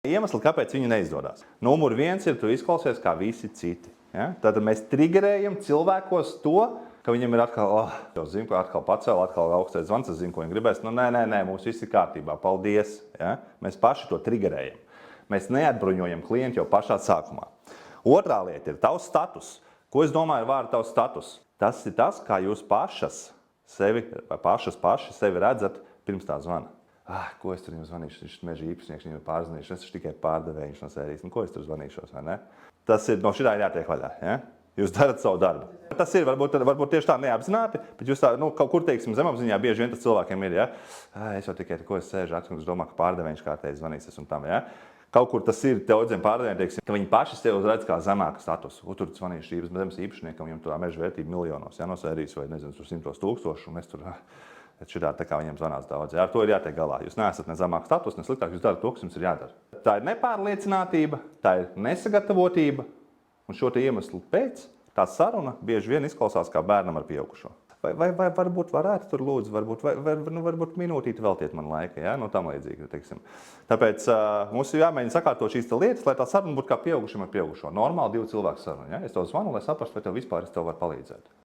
Iemesli, kāpēc viņi neizdodas. Numur 1 ir, tu izklausies kā visi citi. Ja? Tad mēs triggerējam cilvēkos to, ka viņam ir atkal, jau zinu, ka atkal pacēla, atkal augstais zvans, es zinu, ko viņi gribēs. Nu, nē, mums viss ir kārtībā, paldies. Ja? Mēs paši to triggerējam. Mēs neatbruņojam klientu jau pašā sākumā. Otrā lieta ir tavs status. Ko es domāju ar vārdu tavs status? Tas ir tas, kā jūs paši sevi redzat pirms tā zvana. Ko es tur jums zvanīšu? Viņš ir meža īpašnieks, viņam ir pārzvanīšu. Es esmu tikai pārdevējs no sērijas. Ko es tur zvanīšos, vai ne? Tas ir, no šitā ir jātiek vaļā. Ja? Jūs darat savu darbu. Tas ir varbūt tieši tā neapzināti, bet jūs tā, kaut kur, teiksim, zemapziņā bieži vien tas cilvēkiem ir, ja? Es jau tikai, ko es sēžu, es domāju, ka pārdevējs kārtēji zvanīs un tam, ja? Kaut kur tas ir daudziem pārdevējiem, teiksim, ka viņi paši sevi uzredz kā zemāku statusu. Tur zvanīšu zemes īpašniekam, viņam tur meža vērtība miljonos, ja, no sērijas vai, nezinu, 100 000, un es tur, šitā tā kā viņiem zvanās daudz. Ja? Ar to ir jātiek galā. Jūs neesat ne zemāku statusu, ne sliktāk, jūs darat to, kas jums ir jādara. Tā ir nepārliecinātība, tā ir nesagatavotība, un šo te iemeslu pēc tā saruna bieži vien izklausās kā bērnam ar pieaugušo. Vai varbūt varētu tur lūdzu, varbūt minūtīti veltiet man laika, ja? No tam līdzīgi, teiksim. Tāpēc mums ir jāmēģina sakārtot šīs lietas, lai tā saruna būtu kā pieaugušam ar pieaugušo. Normāli 2 cilvēku saruna, ja? Es tev zvanu, lai saprastu, vai tev vispār es tev varu palīdzēt.